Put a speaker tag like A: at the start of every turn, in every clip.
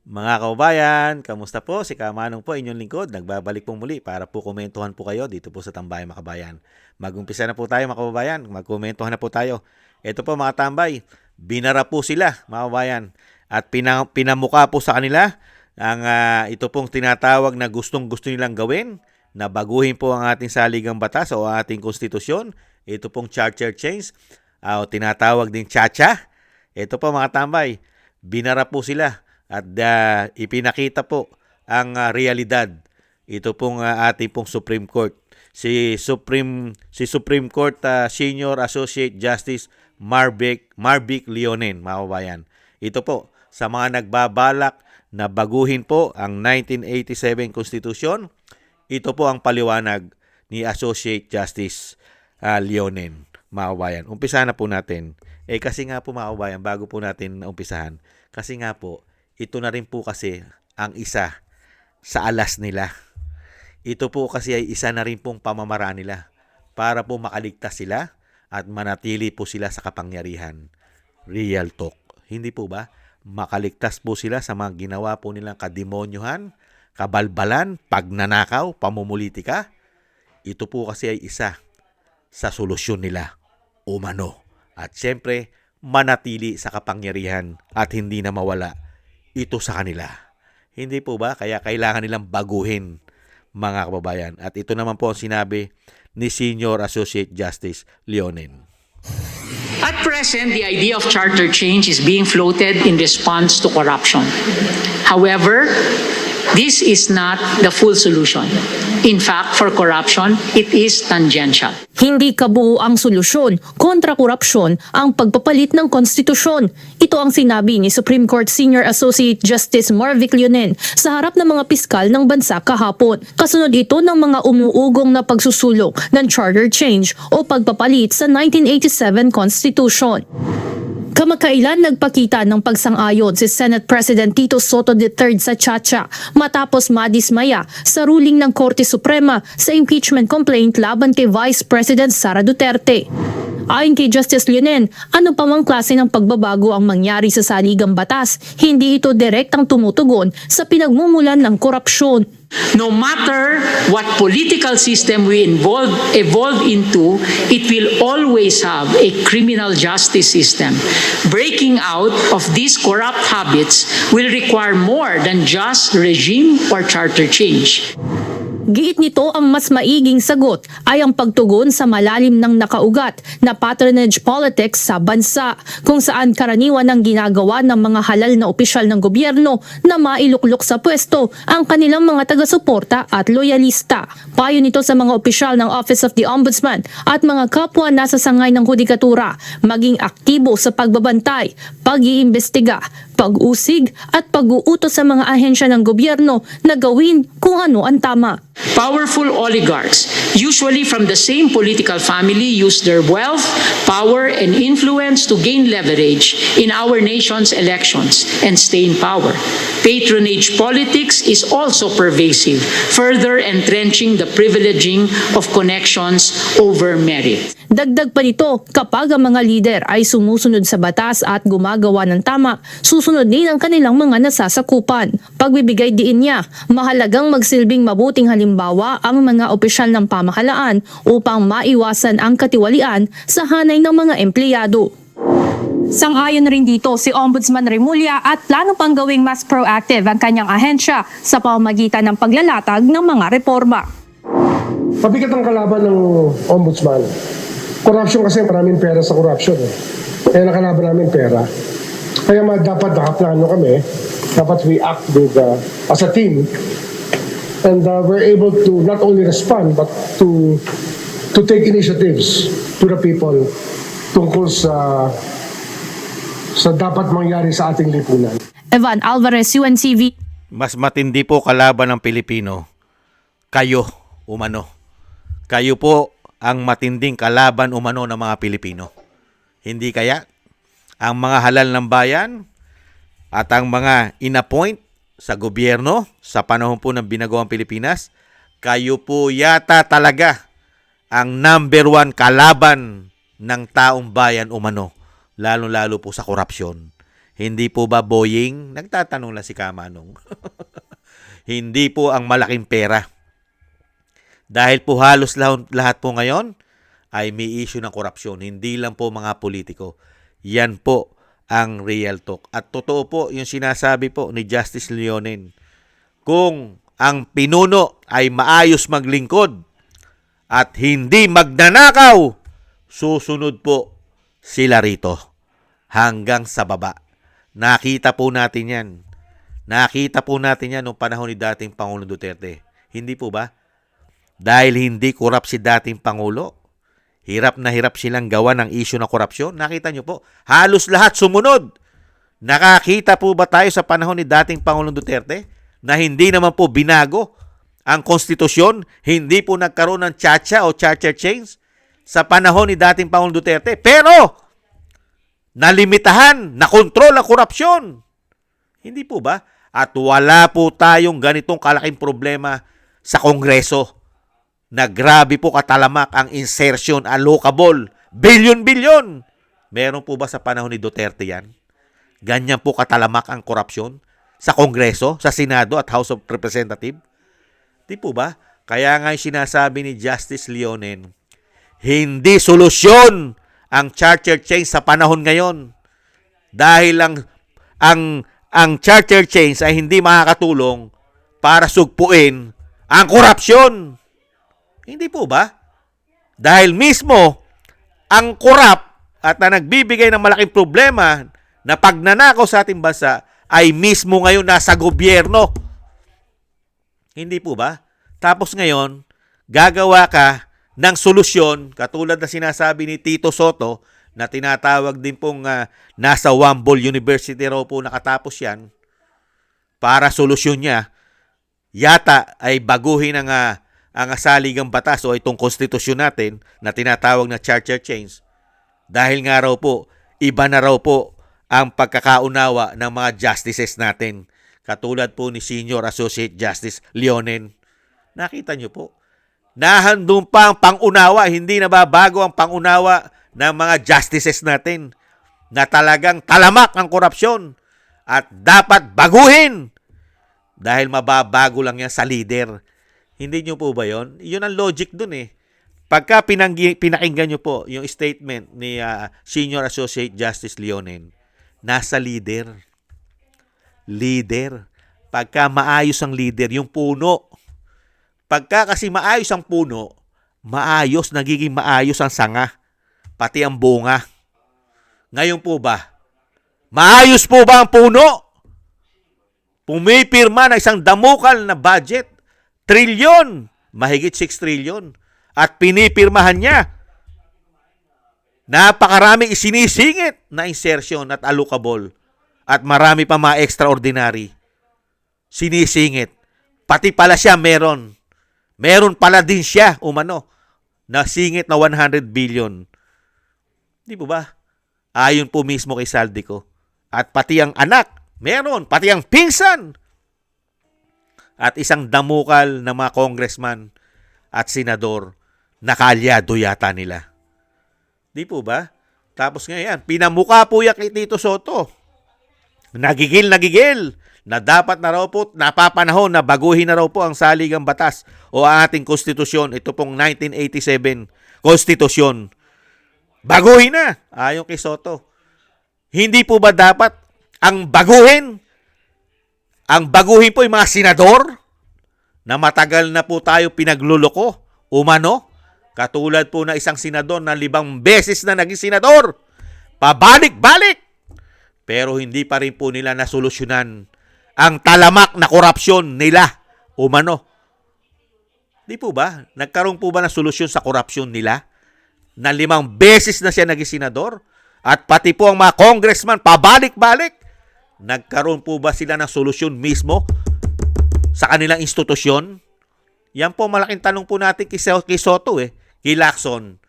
A: Mga kababayan, kamusta po? Si Kamanong po, inyong lingkod. Nagbabalik po muli para po komentuhan po kayo dito po sa Tambayan mga kabayan. Mag-umpisa na po tayo mga kababayan. Magkomentuhan na po tayo. Ito po mga tambay, binara po sila mga kababayan. At pinamuka po sa kanila ang ito pong tinatawag na gustong-gusto nilang gawin na baguhin po ang ating saligang batas o ating konstitusyon. Ito pong charter change o tinatawag din chacha. Ito po mga tambay, binara po sila. At ipinakita po ang realidad. Ito pong ating pong Supreme Court. Si Supreme Court Senior Associate Justice Marvic Leonen, mga kababayan. Ito po sa mga nagbabalak na baguhin po ang 1987 Constitution. Ito po ang paliwanag ni Associate Justice Leonen, mga kababayan. Umpisa na po natin. Kasi nga po mga kababayan, bago po natin umpisahan, kasi nga po, ito na rin po kasi ang isa sa alas nila. Ito po kasi ay isa na rin pong pamamaraan nila para po makaligtas sila at manatili po sila sa kapangyarihan. Real talk. Hindi po ba? Makaligtas po sila sa mga ginawa po nilang kademonyohan, kabalbalan, pagnanakaw, pamumulitika. Ito po kasi ay isa sa solusyon nila. Umano. At siyempre, manatili sa kapangyarihan at hindi na mawala ito sa kanila. Hindi po ba? Kaya kailangan nilang baguhin, mga kababayan. At ito naman po ang sinabi ni Senior Associate Justice Leonen.
B: At present, the idea of charter change is being floated in response to corruption. However, this is not the full solution. In fact, for corruption, it is tangential.
C: Hindi kabuo ang solusyon kontra korupsyon ang pagpapalit ng konstitusyon. Ito ang sinabi ni Supreme Court Senior Associate Justice Marvic Leonen sa harap ng mga piskal ng bansa kahapon. Kasunod ito ng mga umuugong na pagsusulong ng charter change o pagpapalit sa 1987 Constitution. Kamakailan nagpakita ng pagsang-ayon si Senate President Tito Soto III sa Chacha matapos madismaya sa ruling ng Korte Suprema sa impeachment complaint laban kay Vice President Sara Duterte. Ayon kay Justice Leonen, ano pa mang klase ng pagbabago ang mangyari sa saligang batas, hindi ito direktang tumutugon sa pinagmumulan ng korupsyon.
B: No matter what political system we evolve into, it will always have a criminal justice system. Breaking out of these corrupt habits will require more than just regime or charter change.
C: Giit nito ang mas maiging sagot ay ang pagtugon sa malalim ng nakaugat na patronage politics sa bansa kung saan karaniwan ang ginagawa ng mga halal na opisyal ng gobyerno na mailuklok sa pwesto ang kanilang mga taga-suporta at loyalista. Payo nito sa mga opisyal ng Office of the Ombudsman at mga kapwa nasa sangay ng hudikatura maging aktibo sa pagbabantay, pag-iimbestiga, pag-usig at pag-uutos sa mga ahensya ng gobyerno na gawin kung ano ang tama.
B: Powerful oligarchs, usually from the same political family, use their wealth, power, and influence to gain leverage in our nation's elections and stay in power. Patronage politics is also pervasive, further entrenching the privileging of connections over merit.
C: Dagdag pa nito, kapag ang mga lider ay sumusunod sa batas at gumagawa ng tama, susunod din ang kanilang mga nasasakupan. Pagbibigay diin niya, mahalagang magsilbing mabuting halimbawa ang mga opisyal ng pamahalaan upang maiwasan ang katiwalian sa hanay ng mga empleyado. Sang-ayon rin dito si Ombudsman Remulla at plano pang gawing mas proactive ang kanyang ahensya sa pamamagitan ng paglalatag ng mga reforma.
D: Mabigat ang kalaban ng Ombudsman. Corruption kasi maraming pera sa corruption. Kaya nakalaban namin pera. Kaya dapat nakaplano kami. Dapat we act as a team. And we're able to not only respond but to take initiatives to the people tungkol sa dapat mangyari sa ating lipunan.
C: Evan Alvarez, UNTV.
A: Mas matindi po kalaban ng Pilipino. Kayo, umano. Kayo po ang matinding kalaban umano ng mga Pilipino. Hindi kaya ang mga halal ng bayan at ang mga inappoint sa gobyerno sa panahon po ng binagawang Pilipinas, kayo po yata talaga ang number one kalaban ng taong bayan umano, lalo-lalo po sa korupsyon. Hindi po ba Boeing? Nagtatanong lang si Kamanong. Hindi po ang malaking pera. Dahil po halos lahat po ngayon ay may issue ng korupsyon. Hindi lang po mga politiko. Yan po ang real talk. At totoo po yung sinasabi po ni Justice Leonen. Kung ang pinuno ay maayos maglingkod at hindi magnanakaw, susunod po sila rito hanggang sa baba. Nakita po natin yan. Nakita po natin yan noong panahon ni dating Pangulong Duterte. Hindi po ba? Dahil hindi korap si dating Pangulo, hirap na hirap silang gawa ng issue ng korupsyon. Nakita nyo po, halos lahat sumunod. Nakakita po ba tayo sa panahon ni dating Pangulong Duterte na hindi naman po binago ang konstitusyon, hindi po nagkaroon ng chacha o charter change sa panahon ni dating Pangulong Duterte. Pero, nalimitahan, nakontrol ang korupsyon. Hindi po ba? At wala po tayong ganitong kalaking problema sa Kongreso na grabe po katalamak ang insertion allocable. Bilyon-bilyon. Meron po ba sa panahon ni Duterte yan? Ganyan po katalamak ang korupsyon sa Kongreso, sa Senado at House of Representatives? Di po ba? Kaya nga yung sinasabi ni Justice Leonen, hindi solusyon ang charter change sa panahon ngayon. Dahil ang charter change ay hindi makakatulong para sugpuin ang korupsyon. Hindi po ba? Dahil mismo ang korap at na nagbibigay ng malaking problema na pagnanakaw sa ating bansa ay mismo ngayon nasa gobyerno. Hindi po ba? Tapos ngayon, gagawa ka ng solusyon, katulad na sinasabi ni Tito Soto, na tinatawag din pong nasa Wambol University raw po nakatapos yan, para solusyon niya, yata ay baguhin ang saligang batas o itong konstitusyon natin na tinatawag na charter change. Dahil nga raw po, iba na raw po ang pagkakaunawa ng mga justices natin. Katulad po ni Senior Associate Justice Leonen. Nakita nyo po? Nahandun pa ang pangunawa, hindi nababago ang pangunawa ng mga justices natin na talagang talamak ang korupsyon at dapat baguhin dahil mababago lang yan sa leader. Hindi nyo po ba yun? Yun ang logic dun eh. Pagka pinakinggan nyo po yung statement ni Senior Associate Justice Leonen, nasa leader. Leader. Pagka maayos ang leader, yung puno. Pagka kasi maayos ang puno, nagiging maayos ang sanga, pati ang bunga. Ngayon po ba, maayos po ba ang puno? Pumipirma na isang damukal na budget, trilyon, mahigit 6 trilyon, at pinipirmahan niya. Napakaraming isinisingit na insertion at allocable, at marami pa mga extraordinary. Sinisingit. Pati pala siya meron. Meron pala din siya, na singit na 100 billion. Di po ba? Ayon po mismo kay Saldico. At pati ang anak, meron. Pati ang pinsan. At isang damukal na mga congressman at senador, nakalyado yata nila. Di po ba? Tapos ngayon, pinamuka po yan kay Tito Soto. Nagigil na dapat na raw po, napapanahon na baguhin na raw po ang saligang batas o ang ating konstitusyon. Ito pong 1987 konstitusyon. Baguhin na, ayon kay Soto. Hindi po ba dapat ang baguhin po yung mga senador na matagal na po tayo pinagluloko, katulad po na isang senador na 5 beses na naging senador, pabalik-balik, pero hindi pa rin po nila nasolusyonan ang talamak na korupsyon nila, Di po ba? Nagkaroon po ba ng solusyon sa korupsyon nila? Na 5 beses na siya naging senador? At pati po ang mga congressman, pabalik-balik? Nagkaroon po ba sila ng solusyon mismo sa kanilang institusyon? Yan po malaking tanong po natin kay Soto kay Lacson.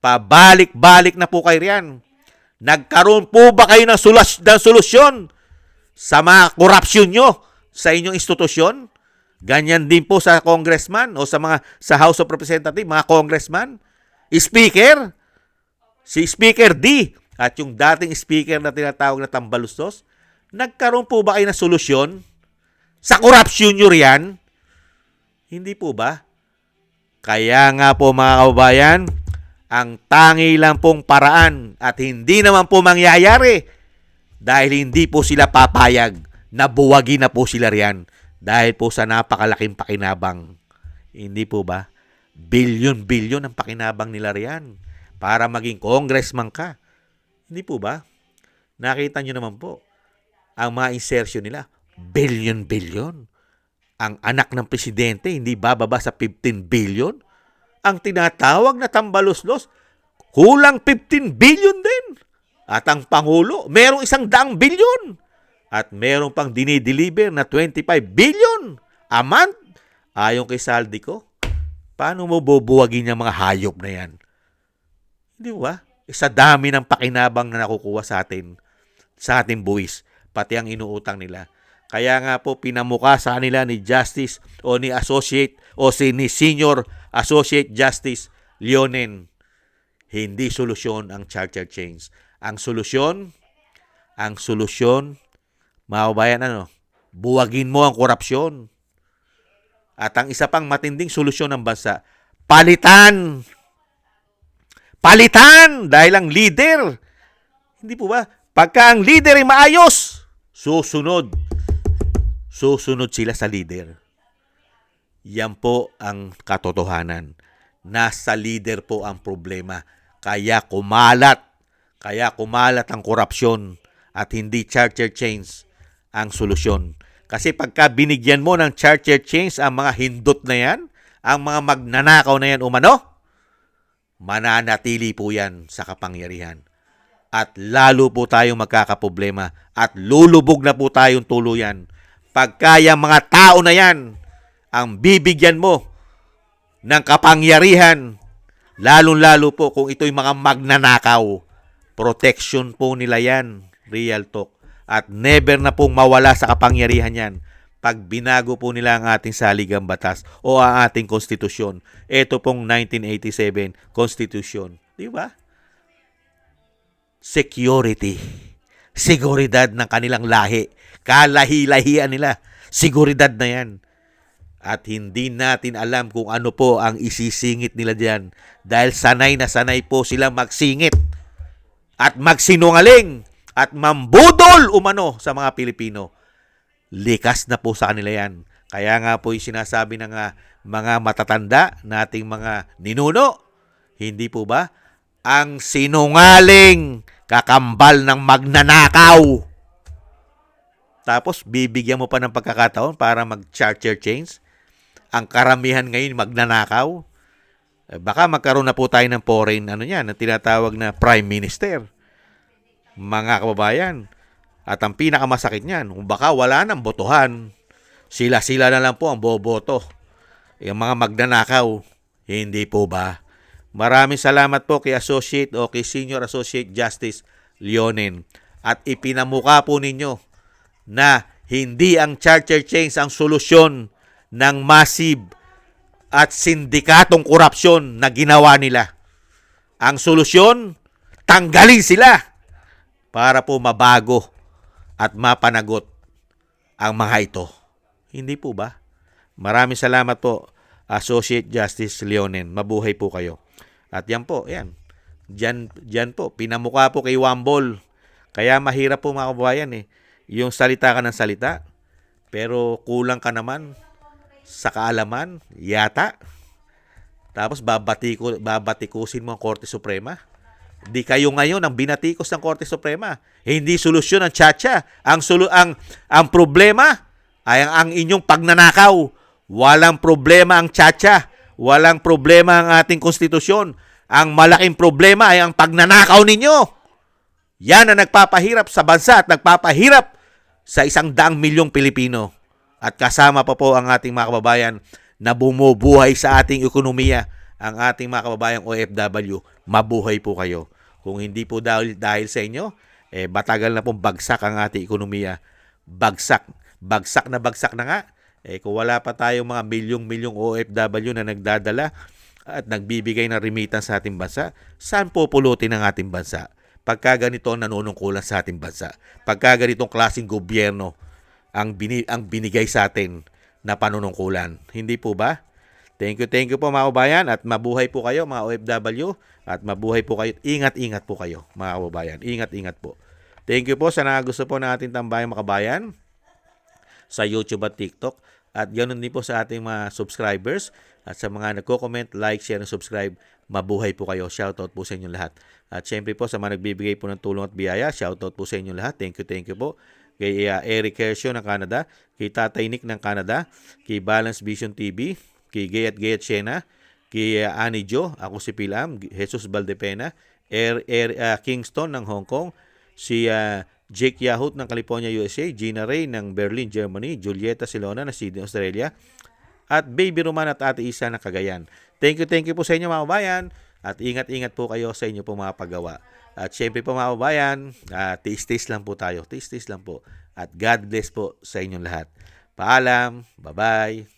A: Pabalik-balik na po kayo riyan. Nagkaroon po ba kayo ng solusyon sa mga korupsyon nyo sa inyong institusyon? Ganyan din po sa congressman o sa House of Representatives, mga congressman. Speaker, si Speaker D, at yung dating speaker na tinatawag na Tambaluslos, nagkaroon po ba kayo ng solusyon sa korupsyon nyo riyan? Hindi po ba? Kaya nga po mga kababayan, ang tangi lang pong paraan at hindi naman po mangyayari dahil hindi po sila papayag na buwagin na po sila riyan dahil po sa napakalaking pakinabang. Hindi po ba? Bilyon-bilyon ang pakinabang nila riyan para maging congressman ka. Hindi po ba? Nakita nyo naman po, ang mga insertion nila, bilyon-bilyon. Ang anak ng presidente hindi bababa sa 15 billion. Ang tinatawag na Tambaluslos, kulang 15 billion din. At ang Pangulo, merong 100 billion. At merong pang dinideliver na 25 billion a month. Ayon kay Saldico, paano mo bubuwagin yung mga hayop na yan? Hindi ba? Sa dami ng pakinabang na nakukuha sa ating buwis, pati ang inuutang nila. Kaya nga po pinamuka sa kanila ni Justice o ni Senior Associate Justice Leonen. Hindi solusyon ang charter change. Ang solusyon, mga kabayan, buwagin mo ang korupsyon. At ang isa pang matinding solusyon ng bansa, palitan dahil ang leader. Hindi po ba? Pagka ang leader ay maayos, susunod sila sa leader. Yan po ang katotohanan. Nasa leader po ang problema. Kaya kumalat ang korupsyon at hindi charter change ang solusyon. Kasi pagka binigyan mo ng charter change ang mga hindot na yan, ang mga magnanakaw na yan mananatili po yan sa kapangyarihan. At lalo po tayong magkakaproblema at lulubog na po tayong tuluyan pagka yung mga tao na yan ang bibigyan mo ng kapangyarihan, lalong-lalo po kung ito'y mga magnanakaw. Protection po nila yan, real talk. At never na pong mawala sa kapangyarihan yan pag binago po nila ang ating saligang batas o ang ating konstitusyon. Ito pong 1987 Constitution. Di ba? Security. Seguridad ng kanilang lahi. Kalahi-lahian nila. Seguridad na yan. At hindi natin alam kung ano po ang isisingit nila diyan dahil sanay na sanay po sila magsingit at magsinungaling at mambudol umano sa mga Pilipino. Likas na po sa kanila yan. Kaya nga po yung sinasabi ng mga matatanda nating mga ninuno, hindi po ba? Ang sinungaling kakambal ng magnanakaw. Tapos bibigyan mo pa ng pagkakataon para mag-charter change. Ang karamihan ngayon magnanakaw. Baka magkaroon na po tayo ng foreign na tinatawag na prime minister. Mga kababayan. At ang pinakamasakit niyan, kung baka wala nang botohan, sila-sila na lang po ang boboto. Yung mga magnanakaw, hindi po ba? Maraming salamat po kay Associate o kay Senior Associate Justice Leonen. At ipinamuka po ninyo na hindi ang charter change ang solusyon ng massive at sindikatong korupsyon na ginawa nila. Ang solusyon, tanggalin sila para po mabago at mapanagot ang mga ito. Hindi po ba? Maraming salamat po, Associate Justice Leonen. Mabuhay po kayo. At yan po, yan. Diyan po, pinamuka po kay Wambol. Kaya mahirap po mga kababayan yung salita ka ng salita, pero kulang ka naman sa kaalaman, yata. Tapos babatikusin mo ang Korte Suprema. Di kayo ngayon ang binatikos ng Korte Suprema. Hindi solusyon ang tsa-tsa. Ang problema ay ang inyong pagnanakaw. Walang problema ang tsa-tsa. Walang problema ang ating konstitusyon. Ang malaking problema ay ang pagnanakaw ninyo. Yan ang nagpapahirap sa bansa at nagpapahirap sa 100 milyong Pilipino. At kasama pa po ang ating mga kababayan na bumubuhay sa ating ekonomiya. Ang ating mga kababayang OFW, mabuhay po kayo. Kung hindi po dahil sa inyo, matagal na pong bagsak ang ating ekonomiya. Bagsak na nga. Kung wala pa tayong mga milyong OFW na nagdadala at nagbibigay ng remittance sa ating bansa, saan po pulutin ang ating bansa? pagka ganito ang nanunungkulan sa ating bansa. Pagka ganitong klaseng gobyerno ang binigay sa atin na panunungkulan. Hindi po ba? Thank you po mga kababayan at mabuhay po kayo mga OFW at mabuhay po kayo. Ingat-ingat po kayo mga kababayan. Ingat-ingat po. Thank you po sa gusto po ng ating tambayang mga kababayan sa YouTube at TikTok. At ganoon din po sa ating mga subscribers at sa mga nagko-comment, like, share, and subscribe. Mabuhay po kayo. Shoutout po sa inyo lahat. At syempre po sa mga nagbibigay po ng tulong at biyaya, shoutout po sa inyo lahat. Thank you po. Kay Eric Hershaw ng Canada, kay Tatay Nick ng Canada, kay Balance Vision TV, kay Gayat Shena, kay Annie Jo, ako si Pilam, Jesus Valdepena, Kingston ng Hong Kong, si Jake Yahut ng California, USA, Gina Ray ng Berlin, Germany, Julieta Silona ng Sydney, Australia, at Baby Roman at Ate Isa ng Cagayan. Thank you po sa inyo mga kababayan at ingat-ingat po kayo sa inyo po mga paggawa. At syempre po mga kababayan, tiis-tiis lang po tayo. Tiis-tiis lang po. At God bless po sa inyong lahat. Paalam. Bye-bye.